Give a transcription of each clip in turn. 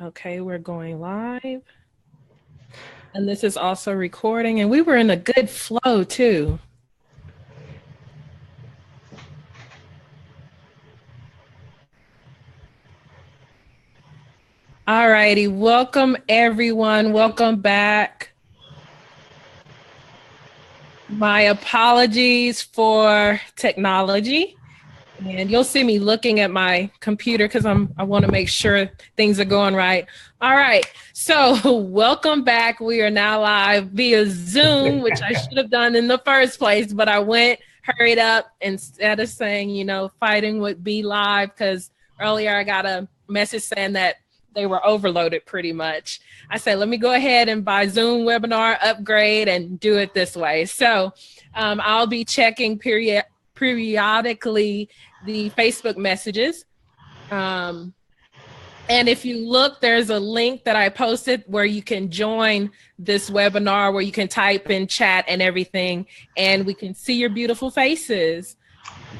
Okay, we're going live. And this is also recording. And we were in a good flow too. All righty. Welcome, everyone. Welcome back. My apologies for technology. And you'll see me looking at my computer because I want to make sure things are going right. All right. So welcome back. We are now live via Zoom, which I should have done in the first place, but I went hurried up instead of saying, fighting would be live because earlier I got a message saying that they were overloaded pretty much. I said, let me go ahead and buy Zoom webinar upgrade and do it this way. So I'll be checking periodically the Facebook messages. And if you look, there's a link that I posted where you can join this webinar, where you can type in chat and everything, and we can see your beautiful faces.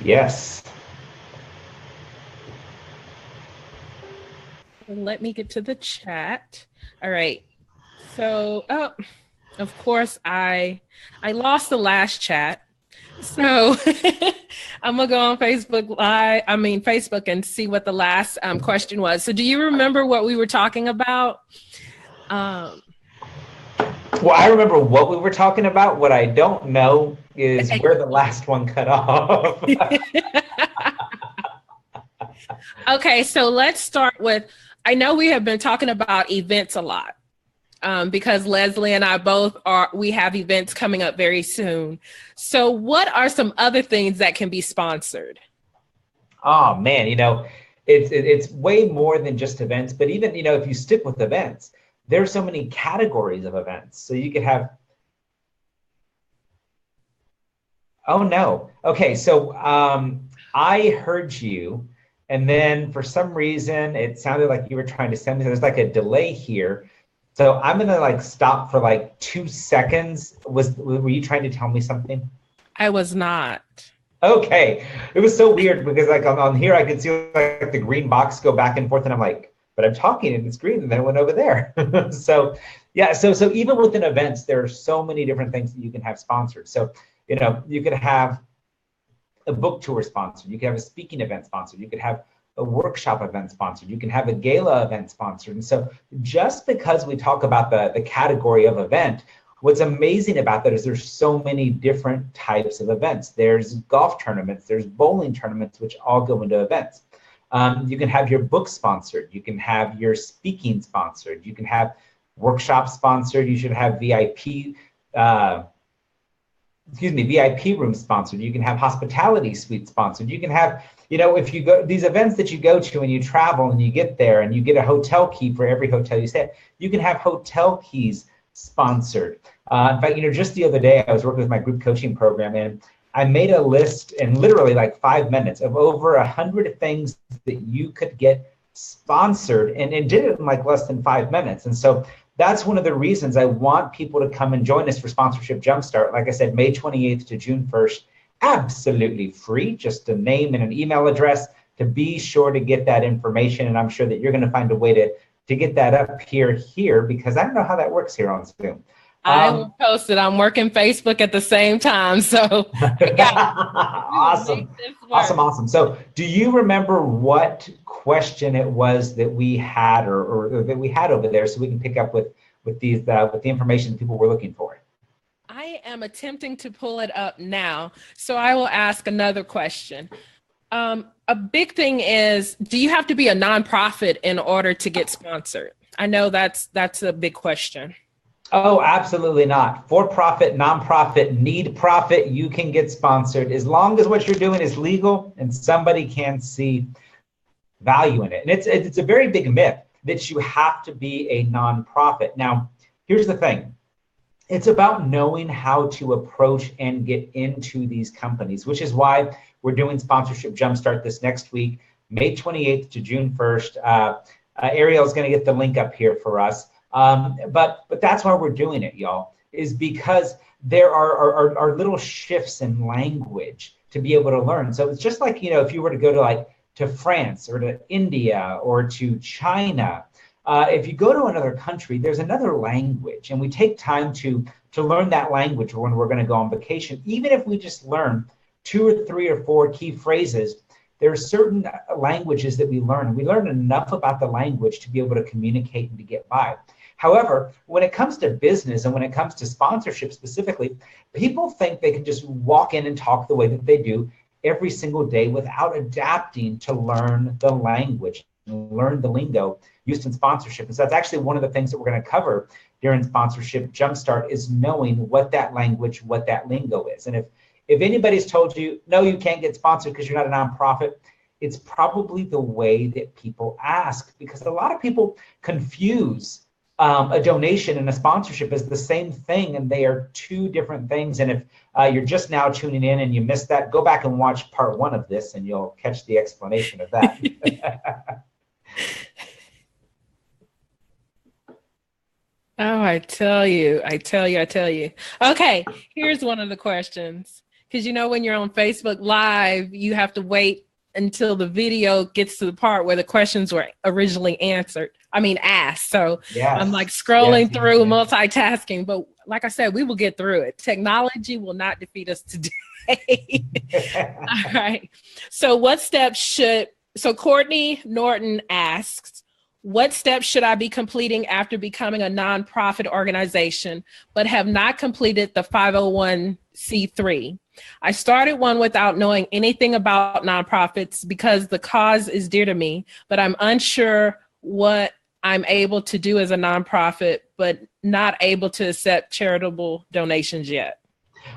Yes. Let me get to the chat. All right. So, of course, I lost the last chat. So I'm gonna go on Facebook and see what the last question was. So do you remember what we were talking about? Well, I remember what we were talking about. What I don't know is where the last one cut off. Okay, so let's start with, I know we have been talking about events a lot. Because Leslie and I we have events coming up very soon. So what are some other things that can be sponsored? Oh man, it's way more than just events, but even, if you stick with events, there's so many categories of events. So you could have, oh no. Okay, so I heard you, and then for some reason, it sounded like you were trying to send me, there's like a delay here. So I'm gonna stop for 2 seconds. Were you trying to tell me something? I was not. Okay. It was so weird because on here I could see the green box go back and forth, and I'm like, but I'm talking and it's green, and then it went over there. So yeah, so even within events, there are so many different things that you can have sponsored. So you could have a book tour sponsored, you could have a speaking event sponsored, you could have a workshop event sponsored, you can have a gala event sponsored. And so just because we talk about the category of event, what's amazing about that is there's so many different types of events. There's golf tournaments, there's bowling tournaments, which all go into events. You can have your book sponsored, you can have your speaking sponsored, you can have workshops sponsored, you should have VIP room sponsored, you can have hospitality suite sponsored, you can have, if you go these events that you go to and you travel and you get there and you get a hotel key for every hotel you stay at, you can have hotel keys sponsored. In fact, just the other day I was working with my group coaching program, and I made a list in literally 5 minutes of over 100 things that you could get sponsored, and did it in less than 5 minutes. And so that's one of the reasons I want people to come and join us for Sponsorship Jumpstart. Like I said, May 28th to June 1st, absolutely free, just a name and an email address to be sure to get that information. And I'm sure that you're going to find a way to get that up here, because I don't know how that works here on Zoom. I will post it. I'm working Facebook at the same time, so Awesome. So do you remember what question it was that we had or that we had over there, so we can pick up with the information people were looking for? I am attempting to pull it up now, so I will ask another question. A big thing is, do you have to be a nonprofit in order to get sponsored? I know that's a big question. Oh, absolutely not. For-profit, nonprofit, need profit, you can get sponsored as long as what you're doing is legal and somebody can see value in it. And it's a very big myth that you have to be a nonprofit. Now, here's the thing. It's about knowing how to approach and get into these companies, which is why we're doing Sponsorship Jumpstart this next week, May 28th to June 1st. Ariel's going to get the link up here for us. But that's why we're doing it, y'all, is because there are little shifts in language to be able to learn. So it's just like, if you were to go to France or to India or to China, If you go to another country, there's another language, and we take time to learn that language when we're going to go on vacation. Even if we just learn 2 or 3 or 4 key phrases, there are certain languages that we learn. We learn enough about the language to be able to communicate and to get by. However, when it comes to business and when it comes to sponsorship specifically, people think they can just walk in and talk the way that they do every single day without adapting to learn the language, learn the lingo used in sponsorship. And so that's actually one of the things that we're going to cover during Sponsorship Jumpstart, is knowing what that language, what that lingo is. And if anybody's told you, no, you can't get sponsored because you're not a nonprofit, it's probably the way that people ask, because a lot of people confuse a donation and a sponsorship as the same thing, and they are 2 different things. And if you're just now tuning in and you missed that, go back and watch part 1 of this and you'll catch the explanation of that. Oh, I tell you. Okay, here's one of the questions. Because when you're on Facebook Live, you have to wait until the video gets to the part where the questions were originally asked. So Yes. I'm like scrolling through, multitasking. But like I said, we will get through it. Technology will not defeat us today. All right. So Courtney Norton asks, what steps should I be completing after becoming a nonprofit organization, but have not completed the 501c3? I started one without knowing anything about nonprofits because the cause is dear to me, but I'm unsure what I'm able to do as a nonprofit, but not able to accept charitable donations yet.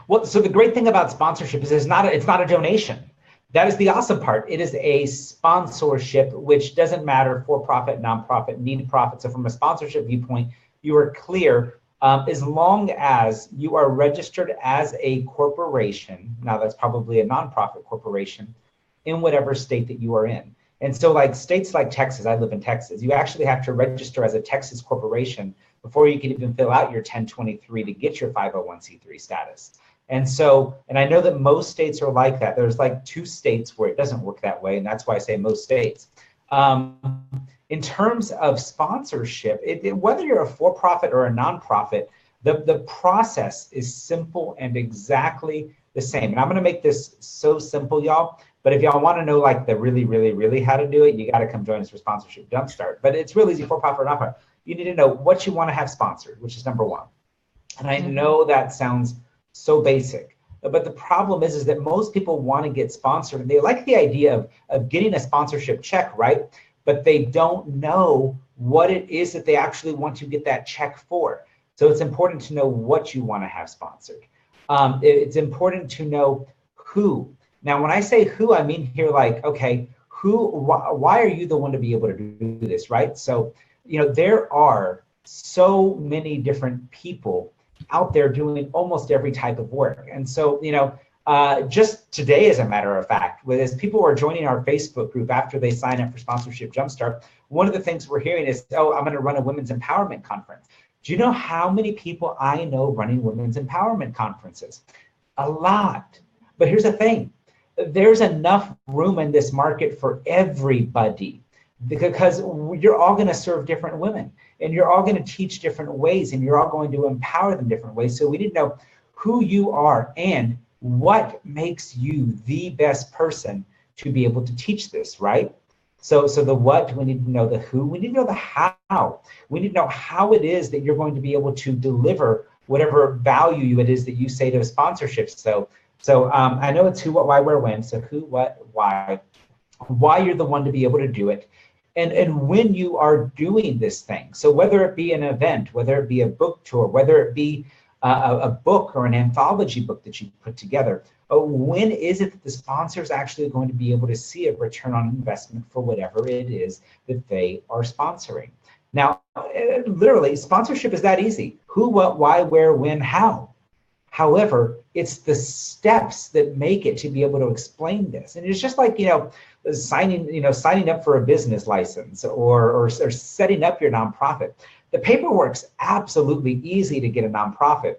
Well, so the great thing about sponsorship is it's not a donation. That is the awesome part. It is a sponsorship, which doesn't matter for-profit, nonprofit, need-profit. So from a sponsorship viewpoint, you are clear as long as you are registered as a corporation. Now that's probably a nonprofit corporation in whatever state that you are in. And so like states like Texas, I live in Texas, you actually have to register as a Texas corporation before you can even fill out your 1023 to get your 501c3 status. And so, and I know that most states are like that. There's like 2 states where it doesn't work that way, and that's why I say most states. In terms of sponsorship, whether you're a for-profit or a nonprofit, the process is simple and exactly the same. And I'm gonna make this so simple, y'all, but if y'all wanna know like the really, really, really how to do it, you gotta come join us for Sponsorship Jumpstart. But it's really easy, for-profit or nonprofit. You need to know what you wanna have sponsored, which is number 1. And I know that sounds so basic, but the problem is that most people want to get sponsored, and they like the idea of getting a sponsorship check, right? But they don't know what it is that they actually want to get that check for. So it's important to know what you want to have sponsored. It's important to know who. Now, when I say who, I mean here like, okay, why are you the one to be able to do this, right? So, there are so many different people out there doing almost every type of work. And so, just today, as a matter of fact, as people are joining our Facebook group after they sign up for Sponsorship Jumpstart, one of the things we're hearing is, oh, I'm going to run a women's empowerment conference. Do you know how many people I know running women's empowerment conferences? A lot. But here's the thing. There's enough room in this market for everybody, because you're all going to serve different women, and you're all going to teach different ways, and you're all going to empower them different ways. So we need to know who you are and what makes you the best person to be able to teach this, right? So the what, we need to know the who, we need to know the how. We need to know how it is that you're going to be able to deliver whatever value it is that you say to a sponsorship. So I know it's who, what, why, where, when. So who, what, why you're the one to be able to do it. And when you are doing this thing, so whether it be an event, whether it be a book tour, whether it be a book or an anthology book that you put together, when is it that the sponsor is actually going to be able to see a return on investment for whatever it is that they are sponsoring? Now, literally, sponsorship is that easy. Who, what, why, where, when, how. However, it's the steps that make it to be able to explain this. And it's just like, signing up for a business license or setting up your nonprofit. The paperwork's absolutely easy to get a nonprofit.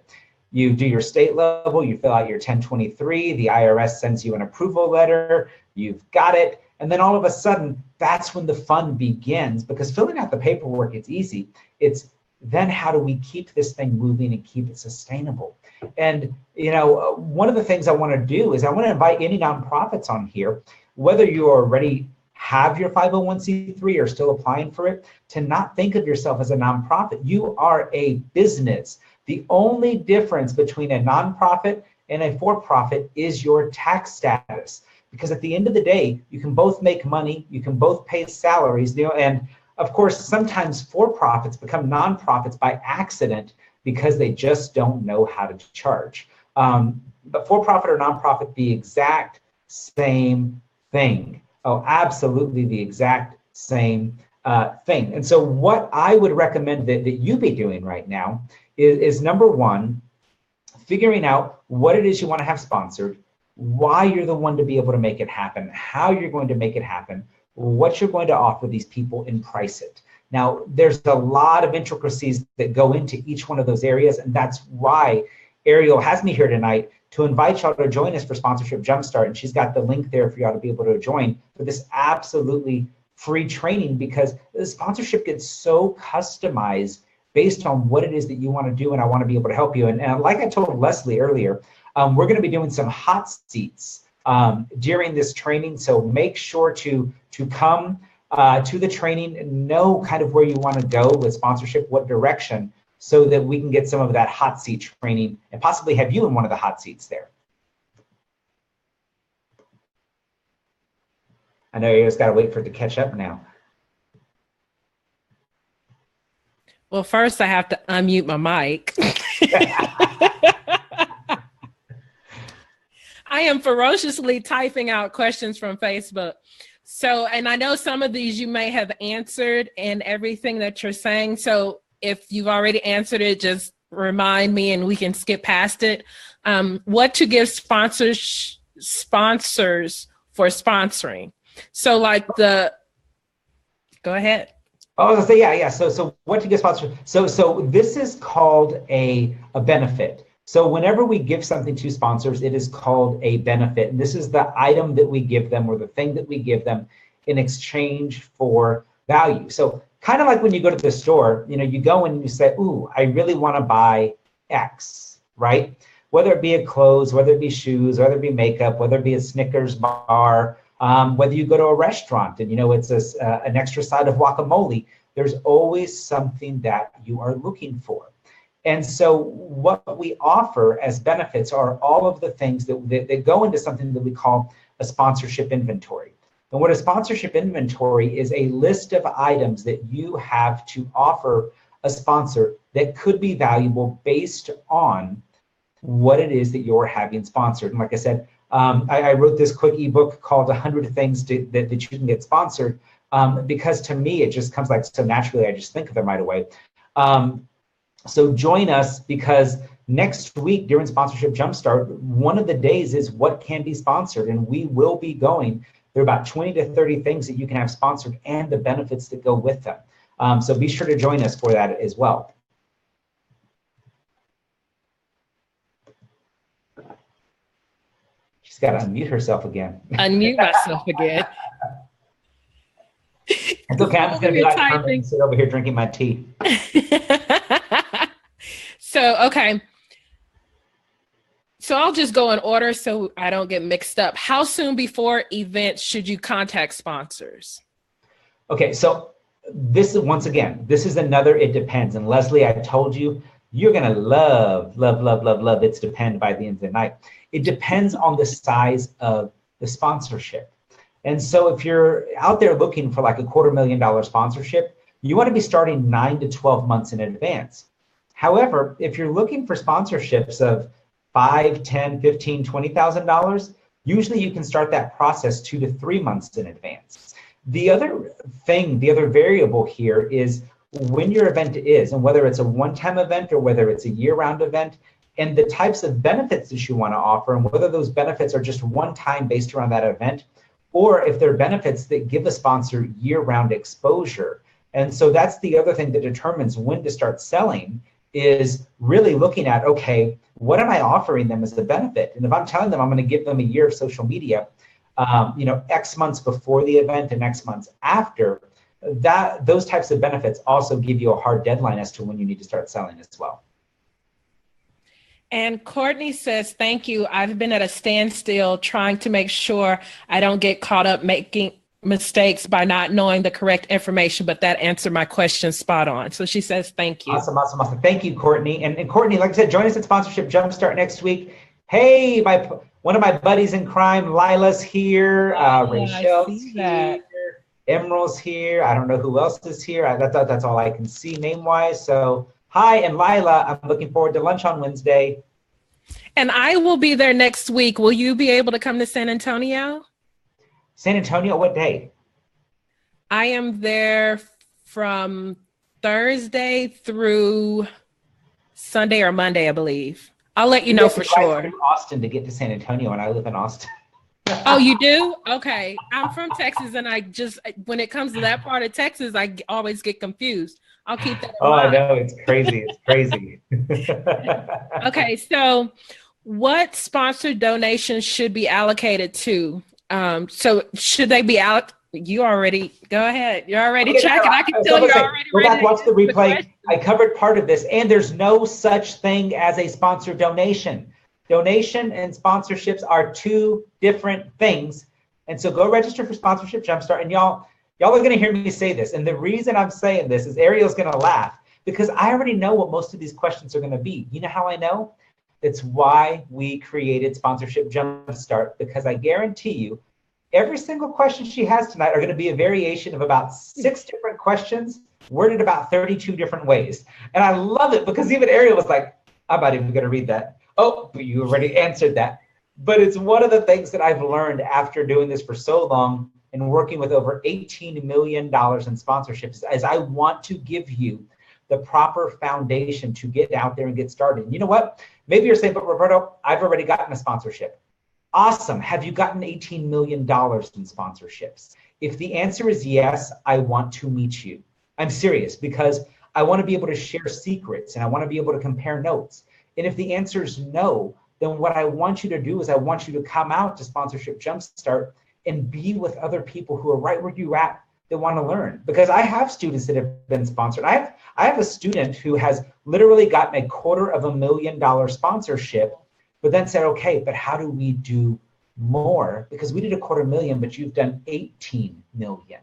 You do your state level, you fill out your 1023, the IRS sends you an approval letter, you've got it, and then all of a sudden, that's when the fun begins, because filling out the paperwork, it's easy. It's then how do we keep this thing moving and keep it sustainable? And, one of the things I want to do is I want to invite any nonprofits on here, whether you already have your 501c3 or still applying for it, to not think of yourself as a nonprofit. You are a business. The only difference between a nonprofit and a for-profit is your tax status. Because at the end of the day, you can both make money, you can both pay salaries, and of course, sometimes for-profits become nonprofits by accident because they just don't know how to charge. But for-profit or nonprofit, the exact same thing. Oh, absolutely the exact same thing. And so what I would recommend that you be doing right now is number one, figuring out what it is you want to have sponsored, why you're the one to be able to make it happen, how you're going to make it happen, what you're going to offer these people, and price it. Now, there's a lot of intricacies that go into each one of those areas, and that's why Ariel has me here tonight to invite y'all to join us for Sponsorship Jumpstart, and she's got the link there for y'all to be able to join for this absolutely free training, because the sponsorship gets so customized based on what it is that you want to do, and I want to be able to help you. And like I told Leslie earlier, we're going to be doing some hot seats during this training, so make sure to come to the training and know kind of where you want to go with sponsorship, what direction, so that we can get some of that hot seat training and possibly have you in one of the hot seats there. I know you just got to wait for it to catch up now. Well, first I have to unmute my mic. I am ferociously typing out questions from Facebook. So, and I know some of these you may have answered in everything that you're saying. So if you've already answered it, just remind me and we can skip past it. What to give sponsors for sponsoring. So like go ahead. Oh, I was gonna say, yeah. So what to give sponsors? So this is called a benefit. So whenever we give something to sponsors, it is called a benefit. And this is the item that we give them, or the thing that we give them in exchange for value. So kind of like when you go to the store, you go and you say, ooh, I really want to buy X, right? Whether it be a clothes, whether it be shoes, whether it be makeup, whether it be a Snickers bar, whether you go to a restaurant and it's an extra side of guacamole, there's always something that you are looking for. And so what we offer as benefits are all of the things that go into something that we call a sponsorship inventory. And what a sponsorship inventory is, a list of items that you have to offer a sponsor that could be valuable based on what it is that you're having sponsored. And like I said, I wrote this quick ebook called 100 Things that you can get sponsored, because to me, it just comes like so naturally, I just think of them right away. So join us, because next week during Sponsorship Jumpstart, one of the days is what can be sponsored, and we will be going through about 20 to 30 things that you can have sponsored and the benefits that go with them. So be sure to join us for that as well. She's got to unmute herself again. Unmute myself again. It's okay, I'm just going to be like, I'm going to sit over here drinking my tea. So, okay. So I'll just go in order so I don't get mixed up. How soon before events should you contact sponsors? Okay, so this is, once again, this is another, it depends. And Leslie, I told you, you're going to love It's Depend by the end of the night. It depends on the size of the sponsorship. And so if you're out there looking for like a $250,000 sponsorship, you want to be starting 9 to 12 months in advance. However, if you're looking for sponsorships of $5,000, $10,000, $15,000, $20,000, usually you can start that process 2 to 3 months in advance. The other thing, the other variable here is when your event is, and whether it's a one-time event or whether it's a year-round event, and the types of benefits that you want to offer, and whether those benefits are just one-time based around that event, or if they're benefits that give a sponsor year-round exposure. And so that's the other thing that determines when to start selling, is really looking at, okay, what am I offering them as a benefit? And if I'm telling them I'm going to give them a year of social media, X months before the event and X months after, those types of benefits also give you a hard deadline as to when you need to start selling as well. And Courtney says, thank you. I've been at a standstill trying to make sure I don't get caught up making mistakes by not knowing the correct information, but that answered my question spot on. So she says, thank you. Awesome. Thank you, Courtney. And Courtney, like I said, join us at Sponsorship Jumpstart next week. Hey, one of my buddies in crime, Lila's here, Rachel's here, Emerald's here. I don't know who else is here. That's all I can see name-wise. So hi, and Lila, I'm looking forward to lunch on Wednesday. And I will be there next week. Will you be able to come to San Antonio? San Antonio, what day? I am there from Thursday through Sunday or Monday, I believe. I'll let you know for sure. Austin to get to San Antonio, and I live in Austin. Oh, you do? Okay. I'm from Texas, and when it comes to that part of Texas, I always get confused. I'll keep that in mind. I know. It's crazy. It's crazy. Okay. So what sponsored donations should be allocated to? So should they be out? You already, go ahead. You're already tracking. I can tell you're already ready. Go back, watch the replay. I covered part of this, and there's no such thing as a sponsored donation. Donation and sponsorships are two different things. And so go register for Sponsorship Jumpstart. And y'all are going to hear me say this. And the reason I'm saying this is Ariel's going to laugh because I already know what most of these questions are going to be. You know how I know? It's why we created Sponsorship Jumpstart, because I guarantee you, every single question she has tonight are going to be a variation of about 6 different questions worded about 32 different ways. And I love it because even Ariel was like, I'm not even going to read that. Oh, but you already answered that. But it's one of the things that I've learned after doing this for so long and working with over $18 million in sponsorships, is I want to give you the proper foundation to get out there and get started. And you know what? Maybe you're saying, but Roberto, I've already gotten a sponsorship. Awesome. Have you gotten $18 million in sponsorships? If the answer is yes, I want to meet you. I'm serious, because I want to be able to share secrets and I want to be able to compare notes. And if the answer is no, then what I want you to do is I want you to come out to Sponsorship Jumpstart and be with other people who are right where you're at that want to learn. Because I have students that have been sponsored. I have a student who has literally gotten $250,000 sponsorship, but then said, okay, but how do we do more? Because we did $250,000, but you've done 18 million.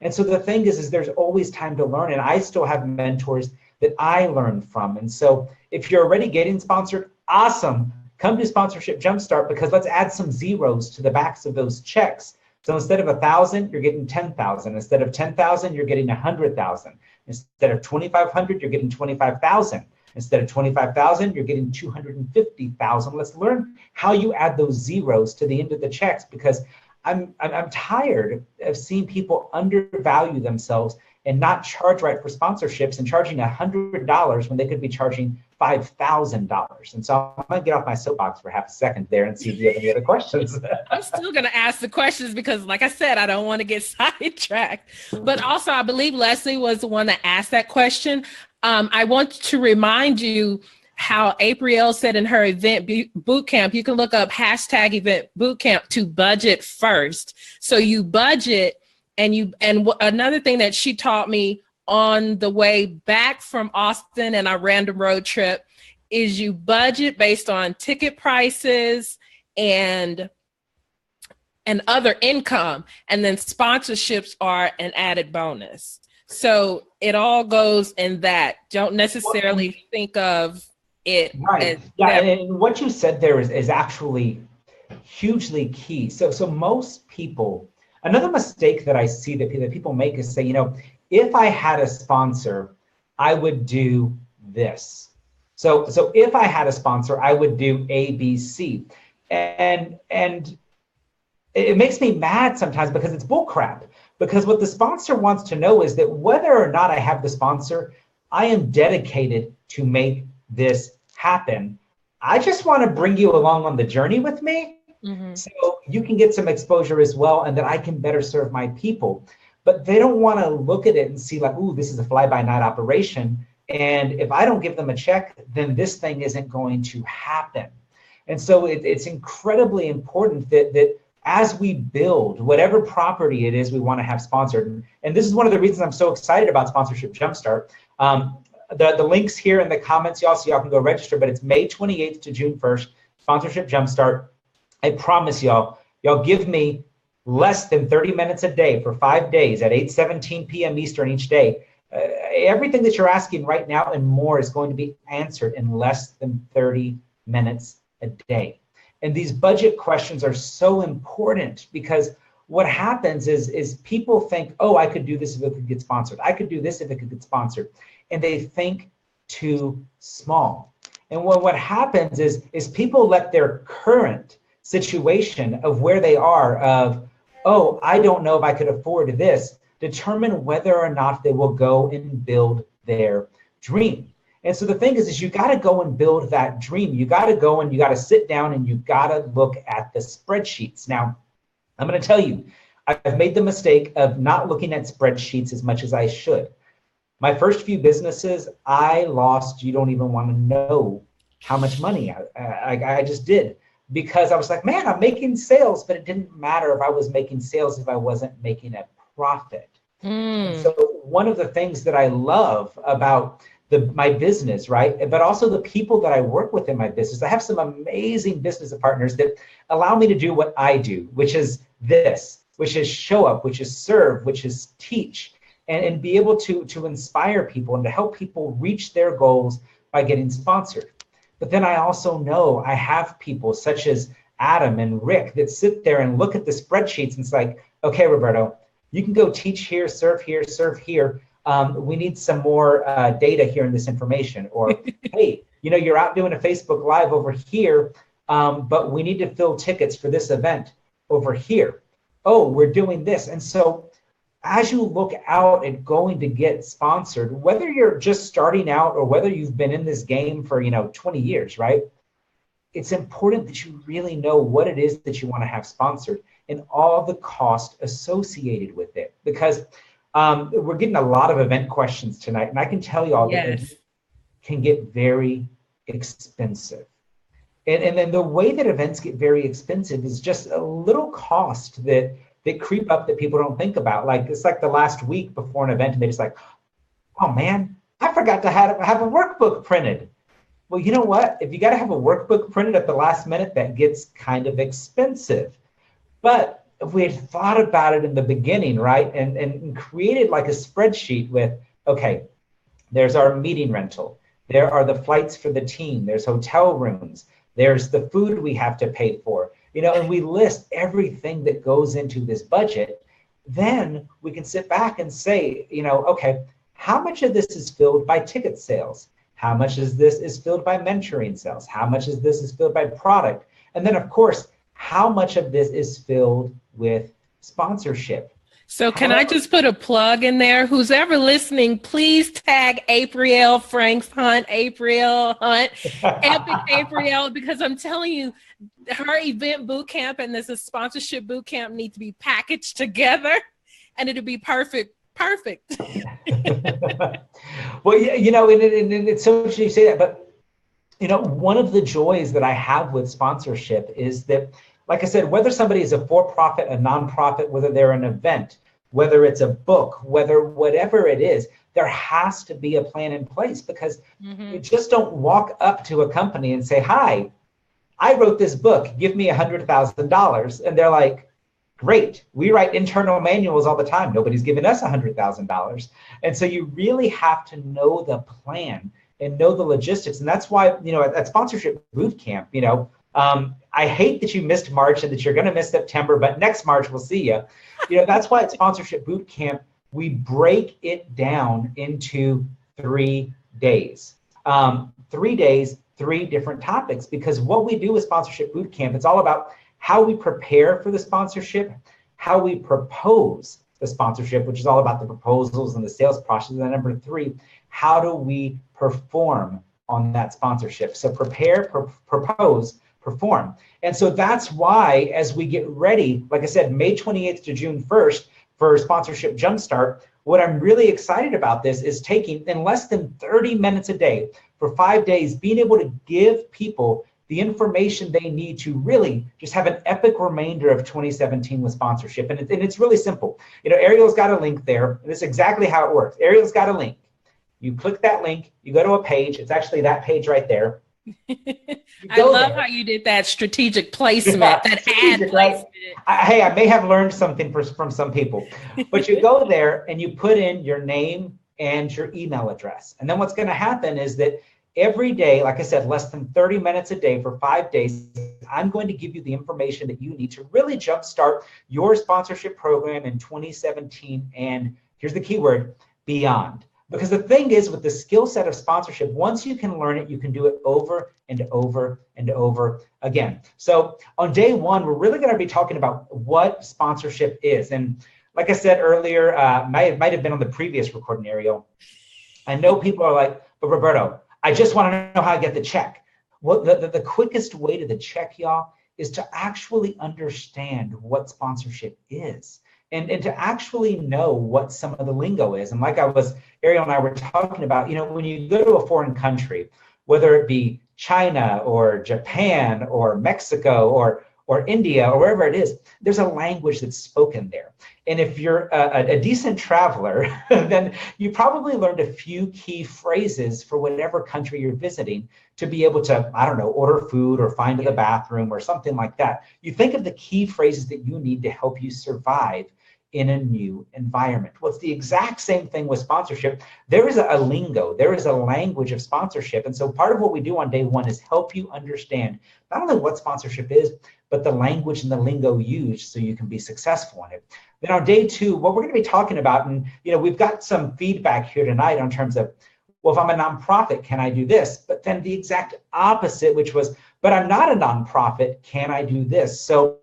And so the thing is there's always time to learn. And I still have mentors that I learn from. And so if you're already getting sponsored, awesome. Come to Sponsorship Jumpstart, because let's add some zeros to the backs of those checks. So instead of 1,000, you're getting 10,000. Instead of 10,000, you're getting 100,000. Instead of 2,500, you're getting 25,000. Instead of 25,000, you're getting 250,000. Let's learn how you add those zeros to the end of the checks, because I'm tired of seeing people undervalue themselves and not charge right for sponsorships and charging $100 when they could be charging $5,000. And so I'm going to get off my soapbox for half a second there and see if you have any other questions. I'm still going to ask the questions because, like I said, I don't want to get sidetracked. But also, I believe Leslie was the one that asked that question. I want to remind you how April said in her event boot camp, you can look up #event bootcamp to budget first. So you budget, and another thing that she taught me on the way back from Austin and our random road trip is you budget based on ticket prices and other income, and then sponsorships are an added bonus. So it all goes in that. Don't necessarily think of it. Right. Yeah, and what you said there is actually hugely key. So most people, another mistake that I see that people make is say, if I had a sponsor, I would do this. So if I had a sponsor, I would do A, B, C. And it makes me mad sometimes because it's bullcrap. Because what the sponsor wants to know is that whether or not I have the sponsor, I am dedicated to make this happen. I just want to bring you along on the journey with me, so you can get some exposure as well, and that I can better serve my people. But they don't want to look at it and see like, ooh, this is a fly-by-night operation. And if I don't give them a check, then this thing isn't going to happen. And so it's incredibly important that as we build whatever property it is we want to have sponsored. And this is one of the reasons I'm so excited about Sponsorship Jumpstart. The links here in the comments, y'all, so y'all can go register, but it's May 28th to June 1st, Sponsorship Jumpstart. I promise y'all give me less than 30 minutes a day for 5 days at 8:17 p.m. Eastern each day. Everything that you're asking right now and more is going to be answered in less than 30 minutes a day. And these budget questions are so important because what happens is people think, oh, I could do this if it could get sponsored. I could do this if it could get sponsored. And they think too small. And what happens is people let their current situation of where they are of, oh, I don't know if I could afford this, determine whether or not they will go and build their dream. And so the thing is you got to go and build that dream. You got to go and you got to sit down and you got to look at the spreadsheets. Now, I'm going to tell you, I've made the mistake of not looking at spreadsheets as much as I should. My first few businesses, I lost, you don't even want to know how much money I just did. Because I was like, man, I'm making sales, but it didn't matter if I was making sales if I wasn't making a profit. And so one of the things that I love about my business, right, but also the people that I work with in my business, I have some amazing business partners that allow me to do what I do, which is this, which is show up, which is serve, which is teach, and be able to inspire people and to help people reach their goals by getting sponsored. But then I also know I have people such as Adam and Rick that sit there and look at the spreadsheets and it's like, okay, Roberto, you can go teach here, serve here, serve here. We need some more data here in this information. Or, hey, you're out doing a Facebook Live over here, but we need to fill tickets for this event over here. Oh, we're doing this. And so as you look out at going to get sponsored, whether you're just starting out or whether you've been in this game for 20 years, right? It's important that you really know what it is that you want to have sponsored and all the cost associated with it. Because we're getting a lot of event questions tonight, and I can tell you all that it can get very expensive. And then the way that events get very expensive is just a little cost that creep up that people don't think about. Like it's like the last week before an event and they're just like, oh man, I forgot to have a workbook printed. Well, you know what? If you got to have a workbook printed at the last minute, that gets kind of expensive. But if we had thought about it in the beginning, right, and created like a spreadsheet with, okay, there's our meeting rental, there are the flights for the team, there's hotel rooms, there's the food we have to pay for, and we list everything that goes into this budget, then we can sit back and say, okay, how much of this is filled by ticket sales? How much of this is filled by mentoring sales? How much of this is filled by product? And then, of course, how much of this is filled with sponsorship? So can I just put a plug in there? Who's ever listening, please tag April Franks Hunt, April Hunt, Epic April, because I'm telling you, her event boot camp and this sponsorship boot camp need to be packaged together, and it'll be perfect. Well, and it's so interesting you say that, but one of the joys that I have with sponsorship is that, like I said, whether somebody is a for-profit, a nonprofit, whether they're an event, whether it's a book, whatever it is, there has to be a plan in place, because you just don't walk up to a company and say, hi, I wrote this book, give me $100,000. And they're like, great, we write internal manuals all the time. Nobody's giving us $100,000. And so you really have to know the plan and know the logistics. And that's why, at Sponsorship Boot Camp, I hate that you missed March and that you're going to miss September, but next March we'll see you. That's why at Sponsorship Boot Camp, we break it down into 3 days. 3 days, 3 different topics, because what we do with Sponsorship Boot Camp, it's all about how we prepare for the sponsorship, how we propose the sponsorship, which is all about the proposals and the sales process. And then number 3, how do we perform on that sponsorship? So prepare, propose, perform. And so that's why, as we get ready, like I said, May 28th to June 1st for Sponsorship Jumpstart, what I'm really excited about this is taking in less than 30 minutes a day for 5 days, being able to give people the information they need to really just have an epic remainder of 2017 with sponsorship. And it's really simple. You know, Ariel's got a link there. And this is exactly how it works. Ariel's got a link. You click that link, you go to a page. It's actually that page right there. I love how you did that strategic placement, that ad placement. Hey, I may have learned something from some people, but you go there and you put in your name and your email address. And then what's going to happen is that every day, like I said, less than 30 minutes a day for 5 days, I'm going to give you the information that you need to really jumpstart your sponsorship program in 2017. And here's the key word, beyond. Because the thing is, with the skill set of sponsorship, once you can learn it, you can do it over and over and over again. So on day one, we're really going to be talking about what sponsorship is. And like I said earlier, might have been on the previous recording, Ariel. I know people are like, but Roberto, I just want to know how to get the check. Well, the quickest way to the check, y'all, is to actually understand what sponsorship is. And to actually know what some of the lingo is. And like Ariel and I were talking about, you know, when you go to a foreign country, whether it be China or Japan or Mexico or India or wherever it is, there's a language that's spoken there. And if you're a decent traveler, then you probably learned a few key phrases for whatever country you're visiting to be able to, I don't know, order food or find the bathroom or something like that. You think of the key phrases that you need to help you survive in a new environment. Well, it's the exact same thing with sponsorship. There is a lingo, there is a language of sponsorship. And so part of what we do on day one is help you understand not only what sponsorship is, but the language and the lingo used so you can be successful in it. Then on day two, what we're going to be talking about, and you know, we've got some feedback here tonight on terms of, well, if I'm a nonprofit, can I do this? But then the exact opposite, which was, but I'm not a nonprofit, can I do this? So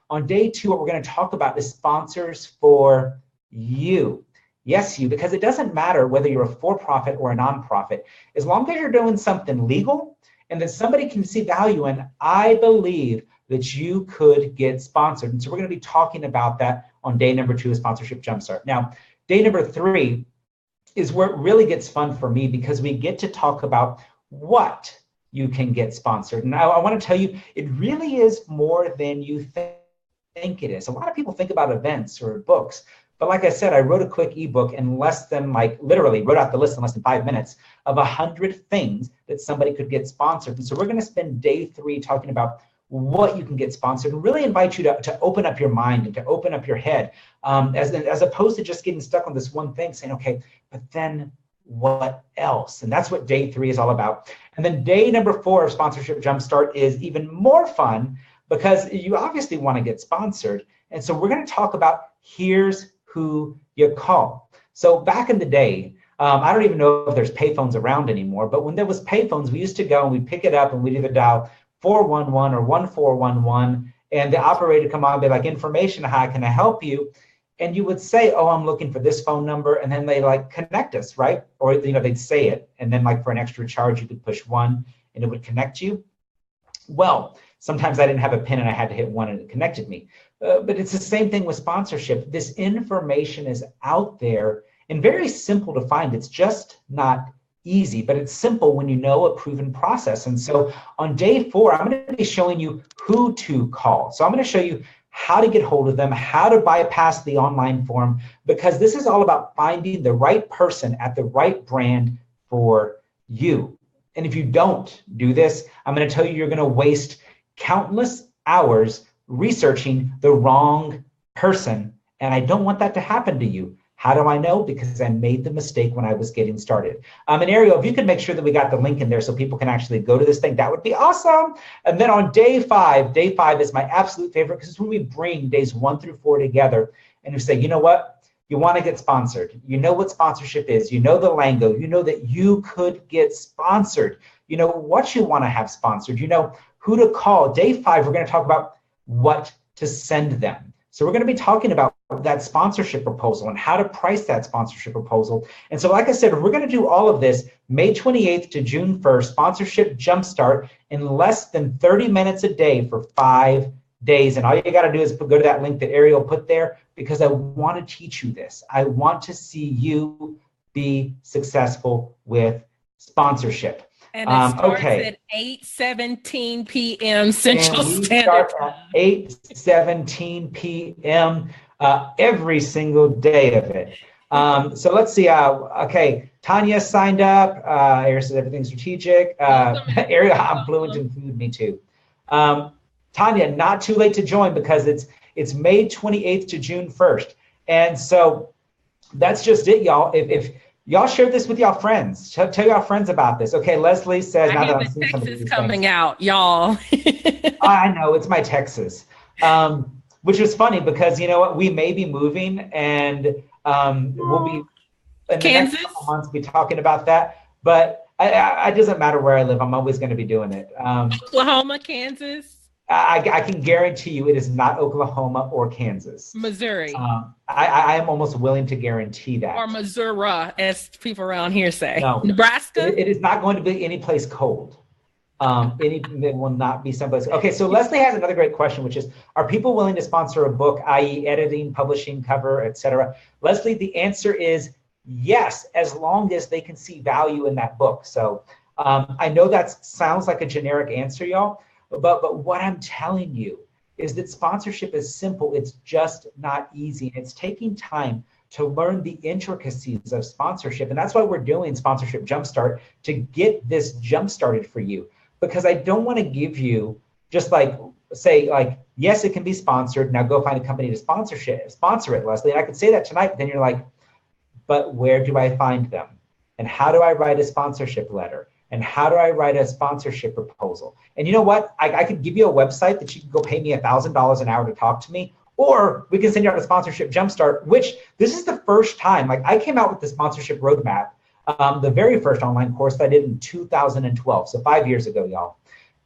on day two, what we're going to talk about is sponsors for you. Yes, you, because it doesn't matter whether you're a for-profit or a nonprofit. As long as you're doing something legal and that somebody can see value in, I believe that you could get sponsored. And so we're going to be talking about that on day number two of Sponsorship Jumpstart. Now, day number three is where it really gets fun for me because we get to talk about what you can get sponsored. And I want to tell you, it really is more than you think it is. A lot of people think about events or books, but like I said, I wrote a quick ebook in less than, like, literally wrote out the list in less than 5 minutes of 100 things that somebody could get sponsored. And so we're going to spend day three talking about what you can get sponsored and really invite you to open up your mind and to open up your head as opposed to just getting stuck on this one thing saying, okay, but then what else? And that's what day three is all about. And then day number four of Sponsorship Jumpstart is even more fun because you obviously want to get sponsored. And so we're going to talk about here's who you call. So back in the day, I don't even know if there's payphones around anymore, but when there was payphones, we used to go and we'd pick it up and we'd either dial 411 or 1411 and the operator would come on and be like, information, how can I help you? And you would say, oh, I'm looking for this phone number. And then they like connect us, right? Or, you know, they'd say it. And then like for an extra charge, you could push 1 and it would connect you. Well, sometimes I didn't have a pin and I had to hit 1 and it connected me. But it's the same thing with sponsorship. This information is out there and very simple to find. It's just not easy, but it's simple when you know a proven process. And so on day 4, I'm going to be showing you who to call. So I'm going to show you how to get hold of them, how to bypass the online form, because this is all about finding the right person at the right brand for you. And if you don't do this, I'm going to tell you you're going to waste countless hours researching the wrong person. And I don't want that to happen to you. How do I know? Because I made the mistake when I was getting started. And Ariel, if you could make sure that we got the link in there so people can actually go to this thing, that would be awesome. And then on day 5 is my absolute favorite because it's when we bring days 1 through 4 together and you say, you know what? You want to get sponsored. You know what sponsorship is. You know the lingo. You know that you could get sponsored. You know what you want to have sponsored. You know who to call. Day 5, we're going to talk about what to send them. So we're going to be talking about that sponsorship proposal and how to price that sponsorship proposal. And so like I said, we're going to do all of this May 28th to June 1st, Sponsorship Jumpstart in less than 30 minutes a day for 5 days. And all you got to do is go to that link that Ariel put there because I want to teach you this. I want to see you be successful with sponsorship. And it starts Okay. at 8:17 p.m. And Central we Standard start Time. at 8:17 p.m. Every single day of it. So let's see. Okay, Tanya signed up. Ariel says everything's strategic. Ariel, I'm fluent in food. Me too. Tanya, not too late to join because it's May 28th to June 1st. And so that's just it, y'all. If y'all share this with y'all friends, tell y'all friends about this. Okay, Leslie says, now that I'm seeing some of these coming things. out, y'all. I know, it's my Texas. Which is funny because you know what? We may be moving and we'll be in the next couple months be talking about that. But it doesn't matter where I live. I'm always going to be doing it. Oklahoma, Kansas. I can guarantee you it is not Oklahoma or Kansas. Missouri. I am almost willing to guarantee that. Or Missouri, as people around here say. No. Nebraska? It is not going to be any place cold. It will not be someplace. Okay, so Leslie has another great question, which is, are people willing to sponsor a book, i.e. editing, publishing, cover, etc.? Leslie, the answer is yes, as long as they can see value in that book. So I know that sounds like a generic answer, y'all, but what I'm telling you is that sponsorship is simple. It's just not easy. It's taking time to learn the intricacies of sponsorship. And that's why we're doing Sponsorship Jumpstart, to get this jump started for you. Because I don't want to give you just say yes, it can be sponsored. Now go find a company to sponsor it, Leslie. And I could say that tonight, but then you're like, but where do I find them? And how do I write a sponsorship letter? And how do I write a sponsorship proposal? And you know what? I could give you a website that you can go pay me $1,000 an hour to talk to me, or we can send you out a Sponsorship Jumpstart, which this is the first time, I came out with the sponsorship roadmap, the very first online course that I did in 2012, so 5 years ago, y'all.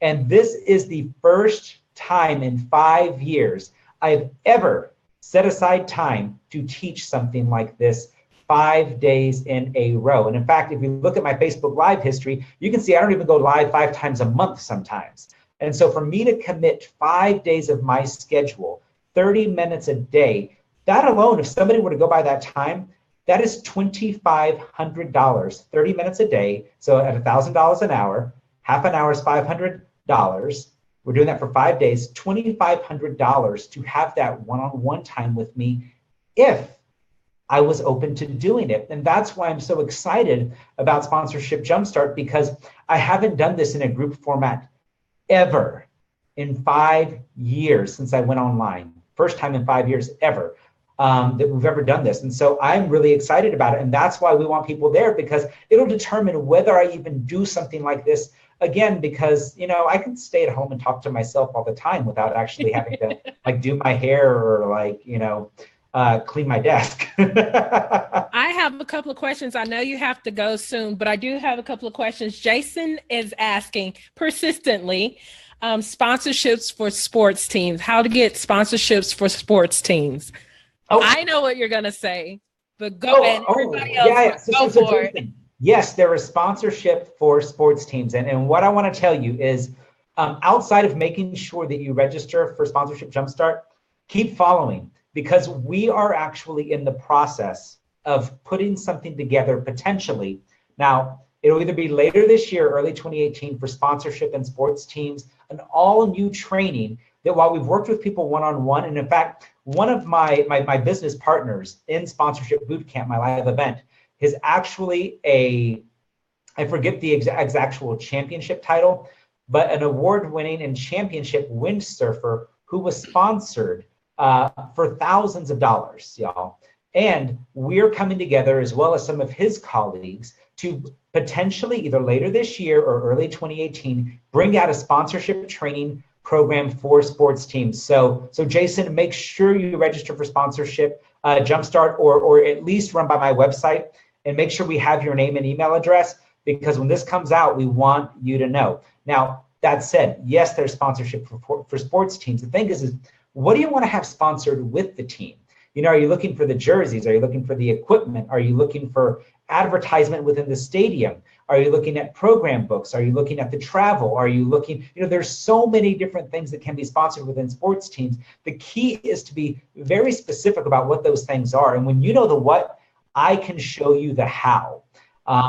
And this is the first time in 5 years I've ever set aside time to teach something like this 5 days in a row. And in fact, if you look at my Facebook Live history, you can see I don't even go live 5 times a month sometimes. And so for me to commit 5 days of my schedule, 30 minutes a day, that alone, if somebody were to go by that time, that is $2,500, 30 minutes a day. So at $1,000 an hour, half an hour is $500. We're doing that for 5 days, $2,500 to have that one-on-one time with me if I was open to doing it. And that's why I'm so excited about Sponsorship Jumpstart, because I haven't done this in a group format ever in 5 years since I went online. First time in 5 years ever that we've ever done this. And so I'm really excited about it. And that's why we want people there, because it'll determine whether I even do something like this again, because, you know, I can stay at home and talk to myself all the time without actually having to do my hair or clean my desk. I have a couple of questions. I know you have to go soon, but I do have a couple of questions. Jason is asking persistently, sponsorships for sports teams, how to get sponsorships for sports teams. Oh. I know what you're going to say, but go and everybody else go for it. Yes, there is sponsorship for sports teams. And what I want to tell you is outside of making sure that you register for Sponsorship Jumpstart, keep following, because we are actually in the process of putting something together potentially. Now, it'll either be later this year, early 2018, for sponsorship and sports teams, an all new training that while we've worked with people one-on-one, and in fact, one of my business partners in Sponsorship Bootcamp, my live event, is actually I forget the actual championship title, but an award-winning and championship windsurfer who was sponsored for thousands of dollars, y'all. And we're coming together, as well as some of his colleagues, to potentially either later this year or early 2018, bring out a sponsorship training program for sports teams. So Jason, make sure you register for Sponsorship Jumpstart, or at least run by my website, and make sure we have your name and email address, because when this comes out, we want you to know. Now, that said, yes, there's sponsorship for sports teams. The thing is what do you want to have sponsored with the team? You know, are you looking for the jerseys? Are you looking for the equipment? Are you looking for advertisement within the stadium? Are you looking at program books? Are you looking at the travel? Are you looking, there's so many different things that can be sponsored within sports teams. The key is to be very specific about what those things are. And when you know the what, I can show you the how.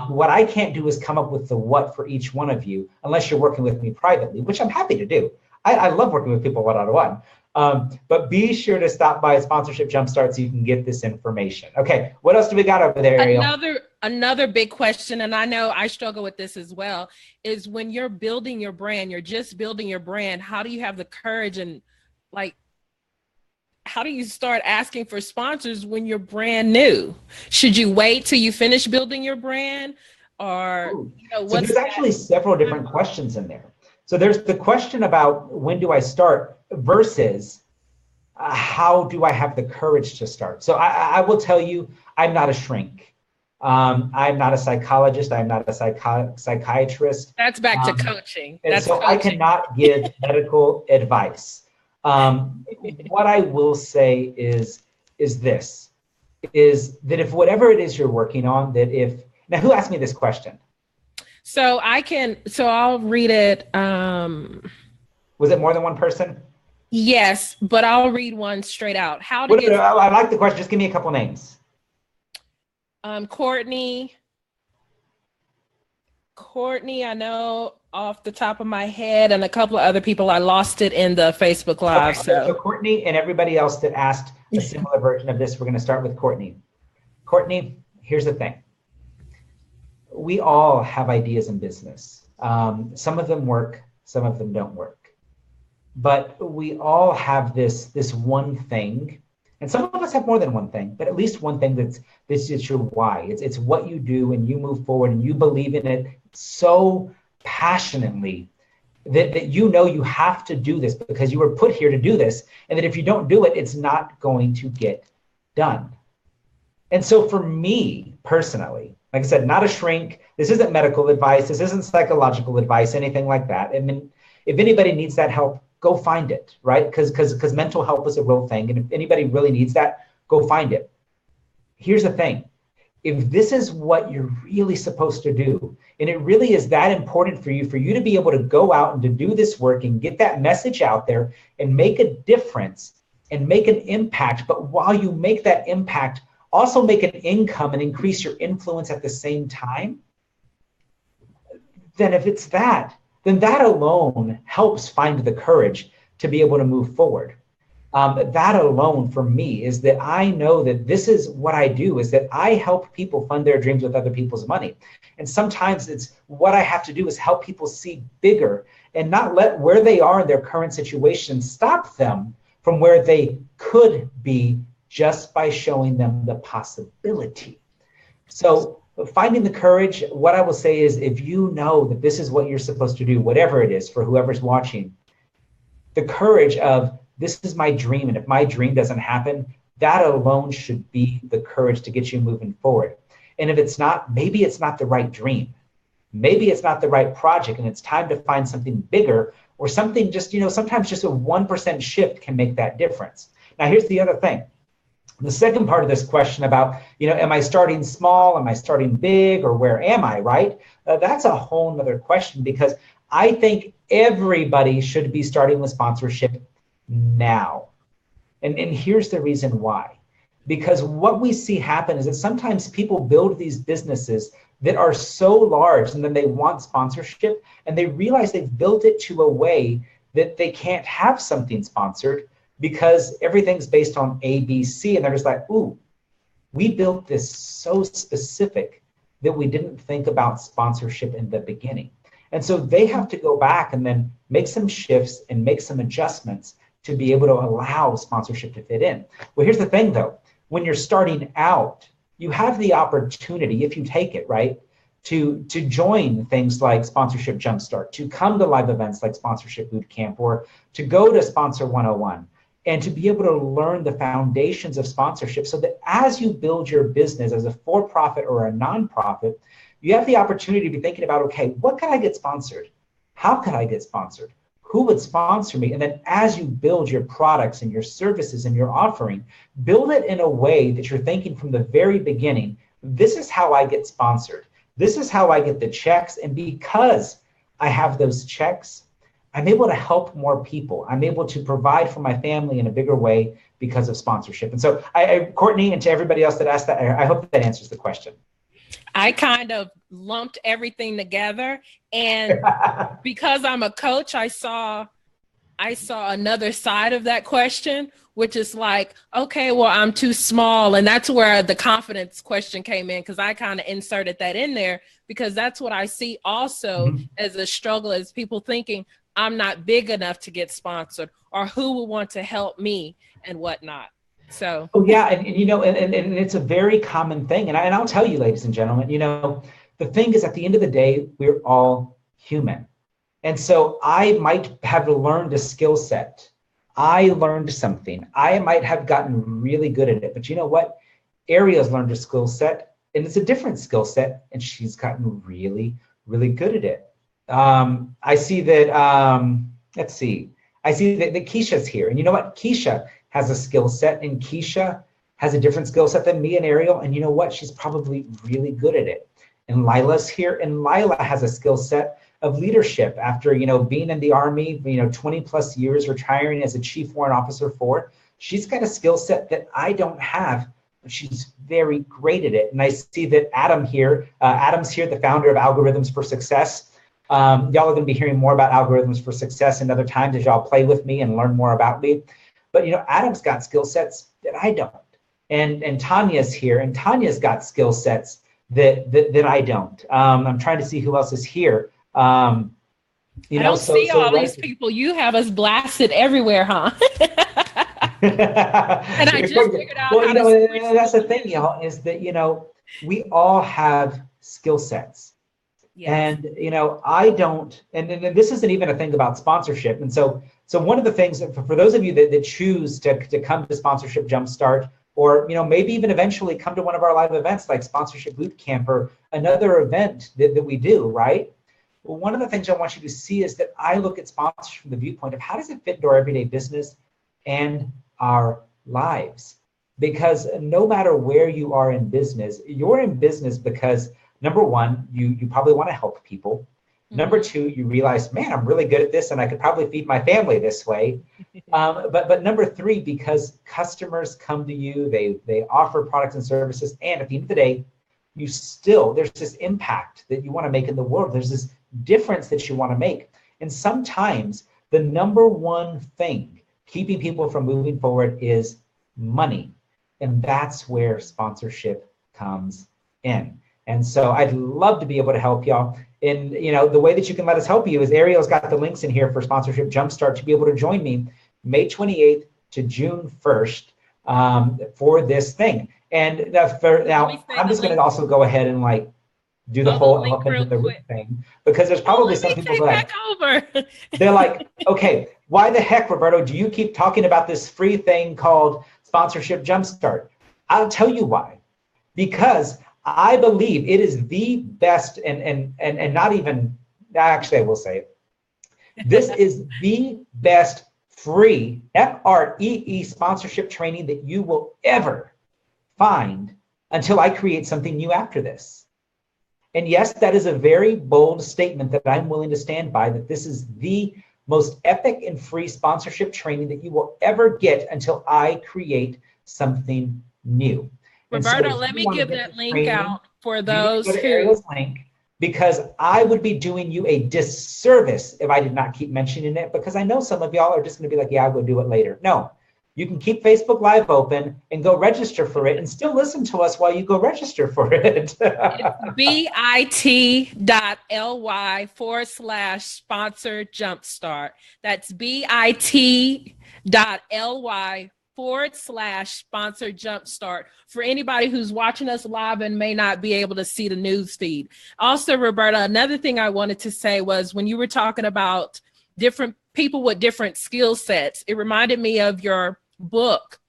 What I can't do is come up with the what for each one of you unless you're working with me privately, which I'm happy to do. I love working with people one-on-one. But be sure to stop by Sponsorship Jumpstart so you can get this information. Okay, what else do we got over there, Ariel? Another big question, and I know I struggle with this as well, is when you're building your brand, you're just building your brand, how do you have the courage and like, how do you start asking for sponsors when you're brand new? Should you wait till you finish building your brand? Or, so there's actually several different questions in there. So there's the question about when do I start versus how do I have the courage to start? So I will tell you, I'm not a shrink. I'm not a psychologist. I'm not a psychiatrist. That's back to coaching. And so I cannot give medical advice. What I will say is that if whatever it is you're working on, now who asked me this question? So I'll read it. Was it more than one person? Yes, but I'll read one straight out. I like the question. Just give me a couple names. Courtney, I know off the top of my head, and a couple of other people. I lost it in the Facebook Live. Okay, so Courtney and everybody else that asked a similar version of this, we're going to start with Courtney. Courtney, here's the thing. We all have ideas in business. Some of them work, some of them don't work. But we all have this one thing, and some of us have more than one thing, but at least one thing that's your why. It's what you do, and you move forward, and you believe in it so passionately that you have to do this because you were put here to do this, and that if you don't do it, it's not going to get done. And so for me personally, like I said, not a shrink. This isn't medical advice. This isn't psychological advice, anything like that. I mean, if anybody needs that help, go find it, right? Because mental health is a real thing. And if anybody really needs that, go find it. Here's the thing. If this is what you're really supposed to do, and it really is that important for you to be able to go out and to do this work and get that message out there and make a difference and make an impact. But while you make that impact, also make an income and increase your influence at the same time, then if it's that, then that alone helps find the courage to be able to move forward. That alone for me is that I know that this is what I do, is that I help people fund their dreams with other people's money. And sometimes it's what I have to do is help people see bigger and not let where they are in their current situation stop them from where they could be just by showing them the possibility. So finding the courage, what I will say is if you know that this is what you're supposed to do, whatever it is for whoever's watching, the courage of this is my dream, and if my dream doesn't happen, that alone should be the courage to get you moving forward. And if it's not, maybe it's not the right dream. Maybe it's not the right project, and it's time to find something bigger or something just, sometimes just a 1% shift can make that difference. Now, here's the other thing. The second part of this question about, am I starting small? Am I starting big? Or where am I, right? That's a whole nother question, because I think everybody should be starting with sponsorship now. And here's the reason why. Because what we see happen is that sometimes people build these businesses that are so large, and then they want sponsorship, and they realize they've built it to a way that they can't have something sponsored because everything's based on ABC, and they're just like, ooh, we built this so specific that we didn't think about sponsorship in the beginning. And so they have to go back and then make some shifts and make some adjustments to be able to allow sponsorship to fit in. Well, here's the thing though, when you're starting out, you have the opportunity, if you take it, right, to join things like Sponsorship Jumpstart, to come to live events like Sponsorship Bootcamp, or to go to Sponsor 101, and to be able to learn the foundations of sponsorship so that as you build your business as a for-profit or a nonprofit, you have the opportunity to be thinking about, okay, what can I get sponsored? How can I get sponsored? Who would sponsor me? And then as you build your products and your services and your offering, build it in a way that you're thinking from the very beginning, this is how I get sponsored. This is how I get the checks. And because I have those checks, I'm able to help more people. I'm able to provide for my family in a bigger way because of sponsorship. And so, Courtney, and to everybody else that asked that, I hope that answers the question. I kind of lumped everything together, and because I'm a coach, I saw another side of that question, which is like, okay, well, I'm too small. And that's where the confidence question came in, because I kind of inserted that in there, because that's what I see also as a struggle, is people thinking I'm not big enough to get sponsored, or who will want to help me and whatnot. So. Oh yeah, and you know, and it's a very common thing. And I'll tell you, ladies and gentlemen, you know, the thing is, at the end of the day, we're all human. And so I might have learned a skill set. I learned something. I might have gotten really good at it. But you know what? Ariel's learned a skill set, and it's a different skill set, and she's gotten really, really good at it. I see that, let's see. I see that Keisha's here. And you know what? Keisha has a skill set, and Keisha has a different skill set than me and Ariel. And you know what? She's probably really good at it. And Lila's here, and Lila has a skill set of leadership after, you know, being in the Army, you know, 20 plus years, retiring as a Chief Warrant Officer 4. She's got a skill set that I don't have, but she's very great at it. And I see that Adam's here, the founder of Algorithms for Success. Y'all are going to be hearing more about Algorithms for Success and other times as y'all play with me and learn more about me. But, you know, Adam's got skill sets that I don't. And Tanya's here, and Tanya's got skill sets that I don't. I'm trying to see who else is here. You know, I don't see all these people. You have us blasted everywhere, huh? And I just figured out how to that's the thing, y'all, is that, you know, we all have skill sets. Yes. And, you know, I don't, and this isn't even a thing about sponsorship. And so one of the things, for those of you that choose to come to Sponsorship Jumpstart, or, you know, maybe even eventually come to one of our live events like Sponsorship Bootcamp or another event that we do, right? Well, one of the things I want you to see is that I look at sponsorship from the viewpoint of how does it fit into our everyday business and our lives? Because no matter where you are in business, you're in business because, number one, you probably want to help people. Number two, you realize, man, I'm really good at this and I could probably feed my family this way. But number three, because customers come to you, they offer products and services. And at the end of the day, there's this impact that you want to make in the world. There's this difference that you want to make. And sometimes the number one thing keeping people from moving forward is money. And that's where sponsorship comes in. And so I'd love to be able to help y'all. And, you know, the way that you can let us help you is Ariel's got the links in here for Sponsorship Jumpstart to be able to join me May 28th to June 1st for this thing. And now I'm just going to also go ahead and like do the whole elephant in the room thing, because there's probably some people that they're like, okay, why the heck, Roberto, do you keep talking about this free thing called Sponsorship Jumpstart? I'll tell you why. Because I believe it is the best, and not even, actually I will say it. This is the best free FREE sponsorship training that you will ever find until I create something new after this. And yes, that is a very bold statement that I'm willing to stand by, that this is the most epic and free sponsorship training that you will ever get until I create something new. Roberto, let me give that link out for those who link, because I would be doing you a disservice if I did not keep mentioning it, because I know some of y'all are just going to be like, yeah, I'll go do it later. No, you can keep Facebook Live open and go register for it and still listen to us while you go register for it. It's bit.ly/sponsor jumpstart. That's bit.ly/sponsor jumpstart for anybody who's watching us live and may not be able to see the news feed. Also, Roberta, another thing I wanted to say was when you were talking about different people with different skill sets, it reminded me of your book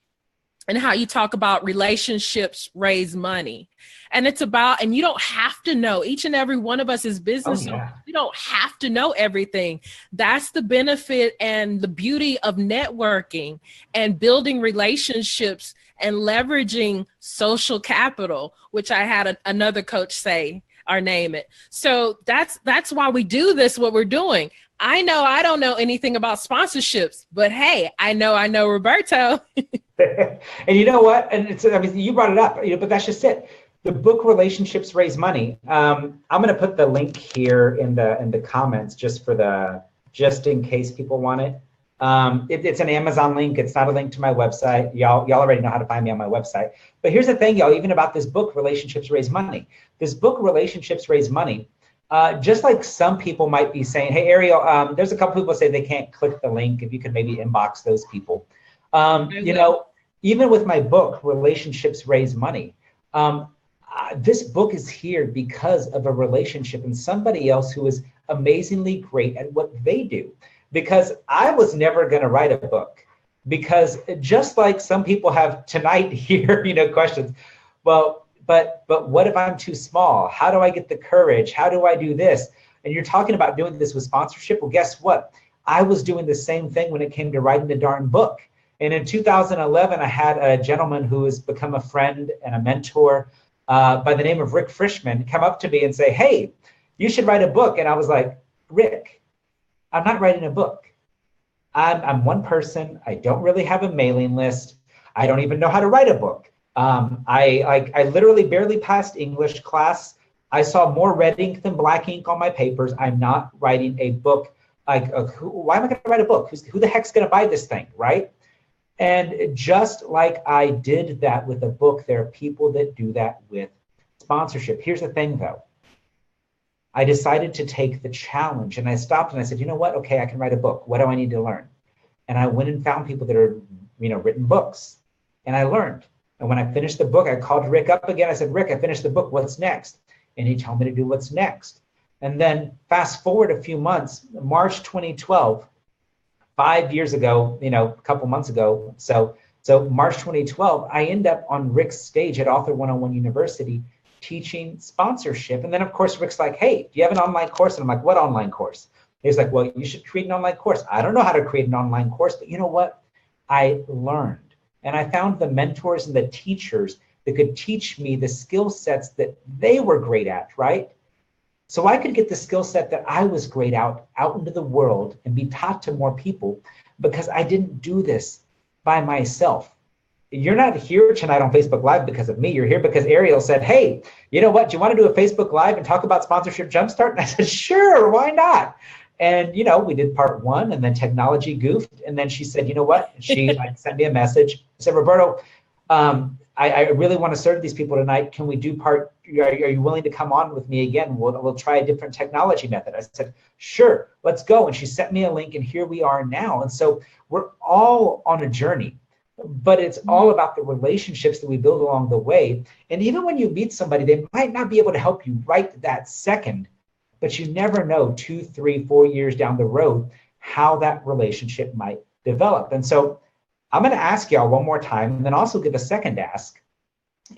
and how you talk about relationships raise money. And it's about, and you don't have to know, each and every one of us is business. Oh, yeah. You don't have to know everything. That's the benefit and the beauty of networking and building relationships and leveraging social capital, which I had another coach say or name it. So that's why we do this, what we're doing. I know I don't know anything about sponsorships, but hey, I know Roberto. And you know what? And it's, I mean, you brought it up, but that's just it. The book Relationships Raise Money. I'm going to put the link here in the comments just in case people want it. It's an Amazon link. It's not a link to my website. Y'all already know how to find me on my website. But here's the thing, y'all, even about this book, Relationships Raise Money. This book, Relationships Raise Money, just like some people might be saying, hey, Ariel, there's a couple people say they can't click the link. If you could maybe inbox those people. You know, even with my book, Relationships Raise Money, this book is here because of a relationship and somebody else who is amazingly great at what they do. Because I was never going to write a book, because just like some people have tonight here, you know, questions. Well, but what if I'm too small? How do I get the courage? How do I do this? And you're talking about doing this with sponsorship. Well, guess what? I was doing the same thing when it came to writing the darn book. And in 2011, I had a gentleman who has become a friend and a mentor by the name of Rick Frischman come up to me and say, hey, you should write a book. And I was like, Rick, I'm not writing a book. I'm one person. I don't really have a mailing list. I don't even know how to write a book. I literally barely passed English class. I saw more red ink than black ink on my papers. I'm not writing a book. Why am I going to write a book? Who the heck's going to buy this thing, right? And just like I did that with a book, there are people that do that with sponsorship. Here's the thing, though. I decided to take the challenge, and I stopped and I said, you know what? Okay, I can write a book. What do I need to learn? And I went and found people that are, you know, written books, and I learned. And when I finished the book, I called Rick up again. I said, Rick, I finished the book. What's next? And he told me to do what's next. And then fast forward a few months, March 2012, 5 years ago, you know, a couple months ago. So March 2012, I end up on Rick's stage at Author 101 University teaching sponsorship. And then of course, Rick's like, hey, do you have an online course? And I'm like, what online course? He's like, well, you should create an online course. I don't know how to create an online course, but you know what? I learned. And I found the mentors and the teachers that could teach me the skill sets that they were great at, right? So I could get the skill set that I was great out into the world and be taught to more people, because I didn't do this by myself. You're not here tonight on Facebook Live because of me. You're here because Ariel said, hey, you know what? Do you want to do a Facebook Live and talk about Sponsorship Jumpstart? And I said, sure, why not? And, you know, we did part one, and then technology goofed. And then she said, you know what? She sent me a message. I said, Roberto, I really want to serve these people tonight. Can we do are you willing to come on with me again? We'll try a different technology method. I said, sure, let's go. And she sent me a link, and here we are now. And so we're all on a journey, but it's all about the relationships that we build along the way. And even when you meet somebody, they might not be able to help you right that second, but you never know 2, 3, 4 years down the road how that relationship might develop. And so I'm going to ask y'all one more time, and then also give a second ask,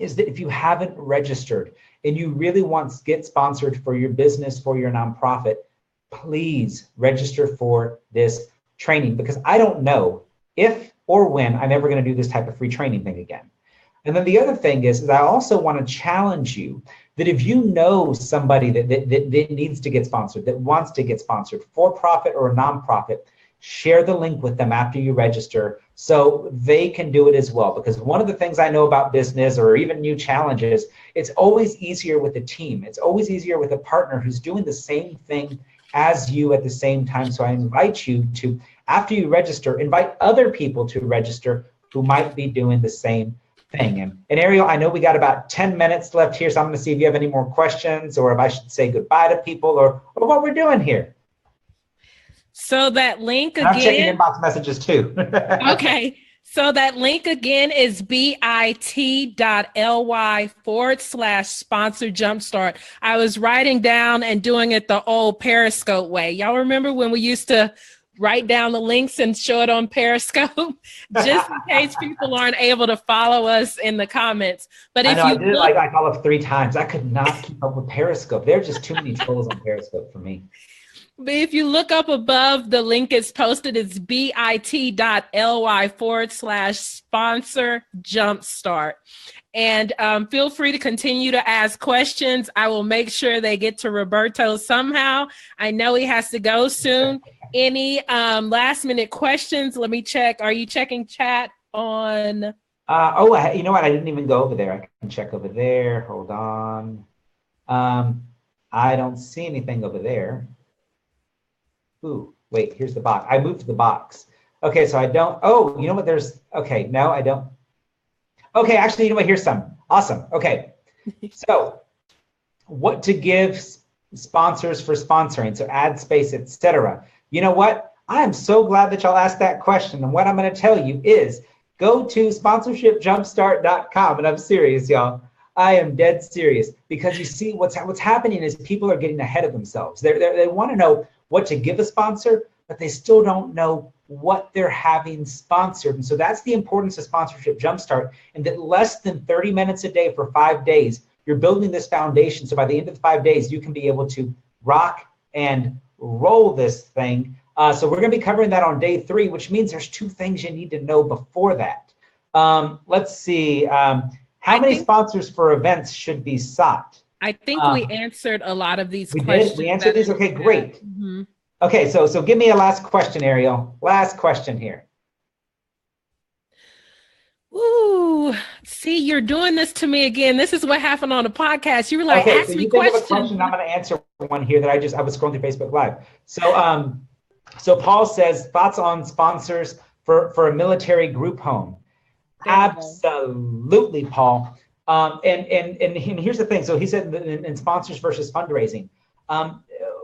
is that if you haven't registered and you really want to get sponsored for your business, for your nonprofit, please register for this training, because I don't know if or when I'm ever going to do this type of free training thing again. And then the other thing is I also want to challenge you that if you know somebody that needs to get sponsored, that wants to get sponsored, for profit or a nonprofit, share the link with them after you register so they can do it as well. Because one of the things I know about business or even new challenges, it's always easier with a team. It's always easier with a partner who's doing the same thing as you at the same time. So I invite you to, after you register, invite other people to register who might be doing the same thing. And Ariel, I know we got about 10 minutes left here, so I'm going to see if you have any more questions, or if I should say goodbye to people, or what we're doing here. So that link again. I'm checking inbox messages too. Okay. So that link again is bit.ly/sponsor jumpstart. I was writing down and doing it the old Periscope way. Y'all remember when we used to write down the links and show it on Periscope, just in case people aren't able to follow us in the comments. But if I did it like all of 3 times. I could not keep up with Periscope. There's just too many trolls on Periscope for me. But if you look up above, the link is posted. It's bit.ly/sponsor jumpstart. And feel free to continue to ask questions. I will make sure they get to Roberto somehow. I know he has to go soon. Any last minute questions? Let me check. Are you checking chat on You know what? I didn't even go over there. I can check over there. Hold on. I don't see anything over there. Ooh, wait, here's the box. I moved the box. Okay, so I don't, oh, you know what? Okay, no, I don't. Okay, actually, you know what? Here's some. Awesome. Okay, so what to give sponsors for sponsoring, so ad space, etc. You know what? I am so glad that y'all asked that question. And what I'm going to tell you is go to sponsorshipjumpstart.com. And I'm serious, y'all. I am dead serious, because you see what's happening is people are getting ahead of themselves. They want to know what to give a sponsor, but they still don't know what they're having sponsored. And so that's the importance of Sponsorship Jumpstart, and that less than 30 minutes a day for 5 days, you're building this foundation. So by the end of the 5 days, you can be able to rock and roll this thing. So we're going to be covering that on day 3, which means there's 2 things you need to know before that. Let's see. How many sponsors for events should be sought? I think we answered a lot of these questions. We answered these? Okay, great. Mm-hmm. Okay, so give me a last question, Ariel. Last question here. Ooh, see, you're doing this to me again. This is what happened on the podcast. You were like, okay, ask so me you think questions. of a question, I'm going to answer one here that I was scrolling through Facebook Live. So Paul says, thoughts on sponsors for a military group home? Absolutely, Paul. And here's the thing. So he said in sponsors versus fundraising.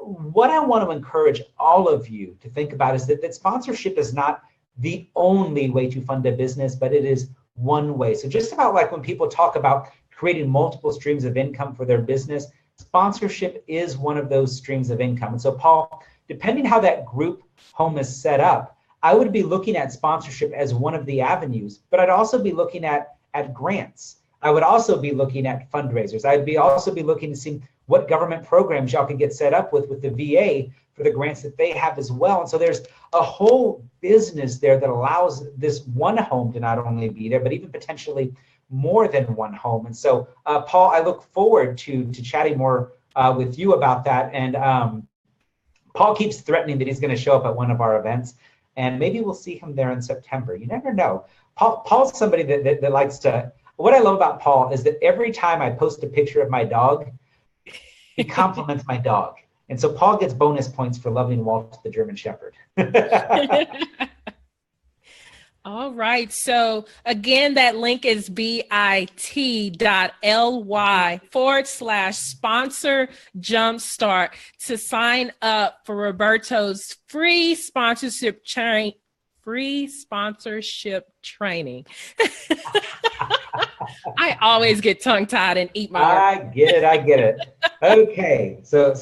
What I want to encourage all of you to think about is that sponsorship is not the only way to fund a business, but it is one way. So just about like when people talk about creating multiple streams of income for their business, sponsorship is one of those streams of income. And so Paul, depending how that group home is set up, I would be looking at sponsorship as one of the avenues, but I'd also be looking at grants. I would also be looking at fundraisers. I'd also be looking to see what government programs y'all can get set up with the VA for the grants that they have as well. And so there's a whole business there that allows this one home to not only be there, but even potentially more than one home. And so, Paul, I look forward to chatting more with you about that. And Paul keeps threatening that he's going to show up at one of our events, and maybe we'll see him there in September. You never know. Paul's somebody that likes to, what I love about Paul is that every time I post a picture of my dog, he compliments my dog. And so Paul gets bonus points for loving Walt the German Shepherd. All right. So again, that link is bit.ly/sponsor jumpstart to sign up for Roberto's free sponsorship training. I always get tongue tied and eat my I get it. Okay. So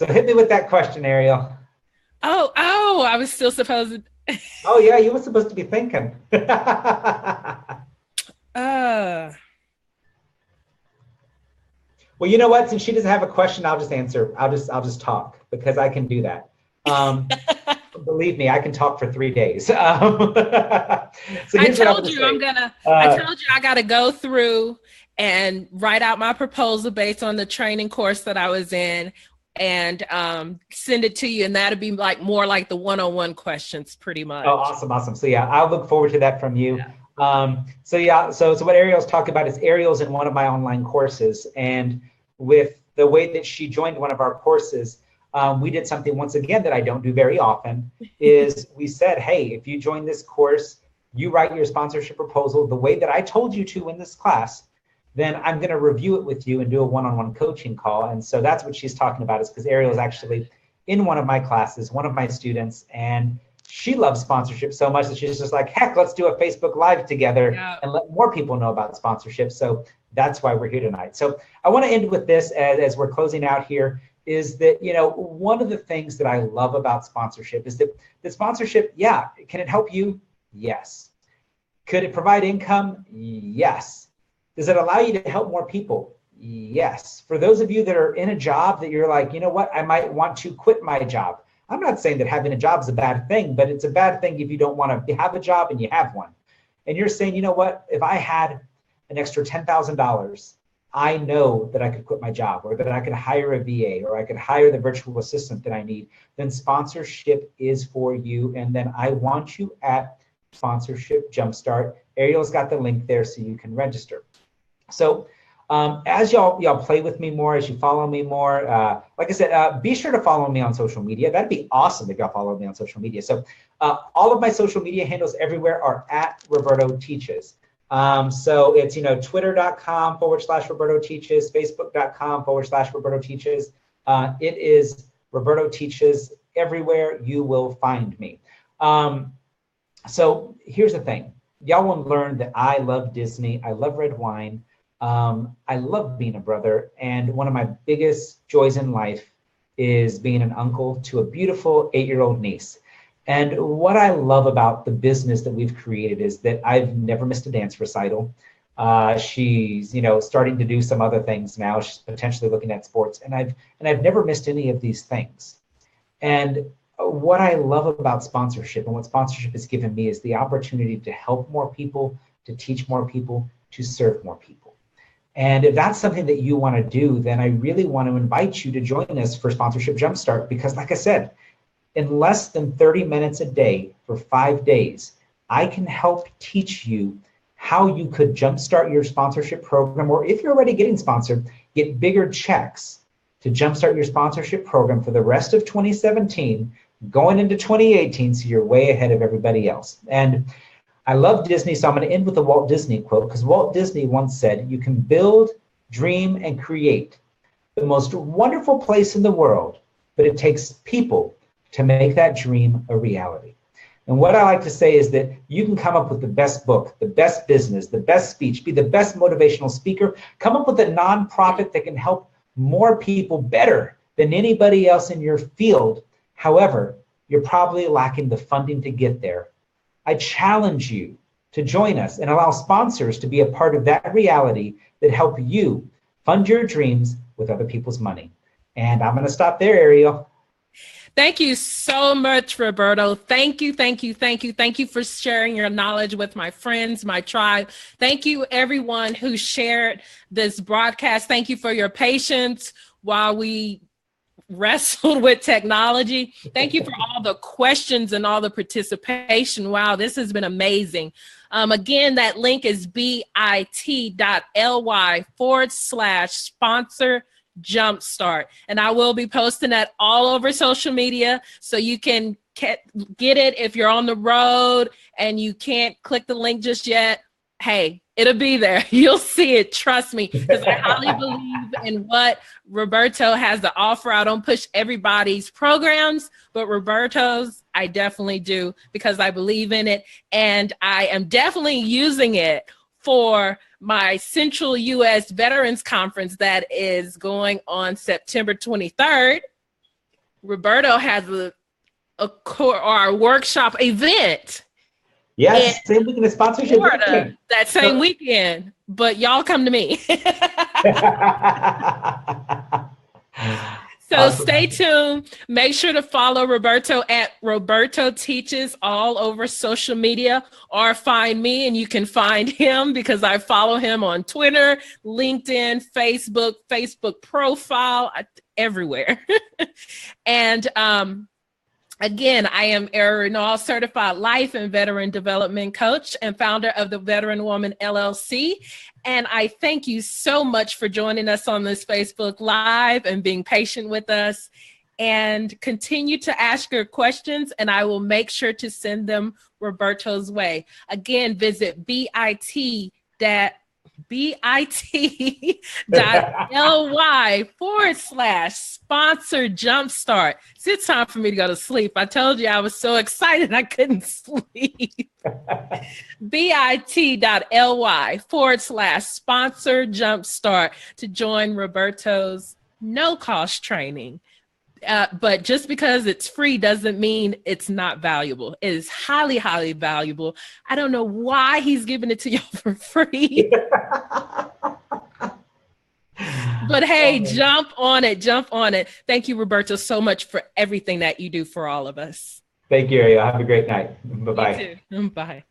hit me with that question, Ariel. Oh, I was still supposed to. Oh yeah, you were supposed to be thinking. Well, you know what? Since she doesn't have a question, I'll just answer. I'll just talk, because I can do that. Believe me, I can talk for 3 days. So I told you I got to go through and write out my proposal based on the training course that I was in, and send it to you, and that'll be like more like the one-on-one questions, pretty much. Oh, awesome. So yeah, I'll look forward to that from you. Yeah. So what Ariel's talking about is Ariel's in one of my online courses, and with the way that she joined one of our courses, we did something once again that I don't do very often, is we said, hey, if you join this course, you write your sponsorship proposal the way that I told you to in this class, then I'm going to review it with you and do a one-on-one coaching call. And so that's what she's talking about, is because Ariel is actually in one of my classes, one of my students, and she loves sponsorship so much that she's just like, heck, let's do a Facebook Live together and let more people know about sponsorship. So that's why we're here tonight. So I want to end with this as we're closing out here, is that, one of the things that I love about sponsorship is that sponsorship, yeah, can it help you? Yes. Could it provide income? Yes. Does it allow you to help more people? Yes. For those of you that are in a job that you're like, you know what, I might want to quit my job. I'm not saying that having a job is a bad thing, but it's a bad thing if you don't want to have a job and you have one. And you're saying, you know what, if I had an extra $10,000, I know that I could quit my job, or that I could hire a VA, or I could hire the virtual assistant that I need, then sponsorship is for you. And then I want you at Sponsorship Jumpstart. Ariel's got the link there so you can register. So as y'all play with me more, as you follow me more, like I said, be sure to follow me on social media. That'd be awesome if y'all follow me on social media. So all of my social media handles everywhere are at Roberto Teaches. So it's, twitter.com/Roberto Teaches, facebook.com/Roberto Teaches. It is Roberto Teaches everywhere. You will find me. So here's the thing. Y'all will learn that I love Disney. I love red wine. I love being a brother. And one of my biggest joys in life is being an uncle to a beautiful 8-year-old niece. And what I love about the business that we've created is that I've never missed a dance recital. She's, starting to do some other things now. She's potentially looking at sports, and I've never missed any of these things. And what I love about sponsorship and what sponsorship has given me is the opportunity to help more people, to teach more people, to serve more people. And if that's something that you want to do, then I really want to invite you to join us for Sponsorship Jumpstart, because like I said, in less than 30 minutes a day for 5 days, I can help teach you how you could jumpstart your sponsorship program, or if you're already getting sponsored, get bigger checks to jumpstart your sponsorship program for the rest of 2017, going into 2018, so you're way ahead of everybody else. And I love Disney, so I'm going to end with a Walt Disney quote, because Walt Disney once said, "You can build, dream, and create the most wonderful place in the world, but it takes people to make that dream a reality." And what I like to say is that you can come up with the best book, the best business, the best speech, be the best motivational speaker, come up with a nonprofit that can help more people better than anybody else in your field. However, you're probably lacking the funding to get there. I challenge you to join us and allow sponsors to be a part of that reality that help you fund your dreams with other people's money. And I'm going to stop there, Ariel. Thank you so much, Roberto. Thank you, thank you, thank you. Thank you for sharing your knowledge with my friends, my tribe. Thank you, everyone who shared this broadcast. Thank you for your patience while we wrestled with technology. Thank you for all the questions and all the participation. Wow, this has been amazing. Again, that link is bit.ly/sponsor Jumpstart. And I will be posting that all over social media, so you can get it if you're on the road and you can't click the link just yet. Hey, it'll be there. You'll see it. Trust me, because I highly believe in what Roberto has to offer. I don't push everybody's programs, but Roberto's, I definitely do, because I believe in it. And I am definitely using it for my Central U.S. Veterans Conference that is going on September 23rd. Roberto has a workshop event. Yes, same weekend as sponsorship. Florida, that same weekend, but y'all come to me. So awesome. Stay tuned. Make sure to follow Roberto at Roberto Teaches all over social media, or find me and you can find him, because I follow him on Twitter, LinkedIn, Facebook profile, everywhere. And again, I am Era Renault, certified life and veteran development coach and founder of the Veteran Woman LLC. And I thank you so much for joining us on this Facebook Live and being patient with us. And continue to ask your questions, and I will make sure to send them Roberto's way. Again, visit bit.ly/sponsor Jumpstart. It's time for me to go to sleep. I told you I was so excited I couldn't sleep. bit.ly/sponsor Jumpstart to join Roberto's no-cost training. But just because it's free doesn't mean it's not valuable. It is highly, highly valuable. I don't know why he's giving it to y'all for free. But hey, jump on it. Thank you, Roberto, so much for everything that you do for all of us. Thank you, Ariel. Have a great night. Bye-bye. You too. Bye.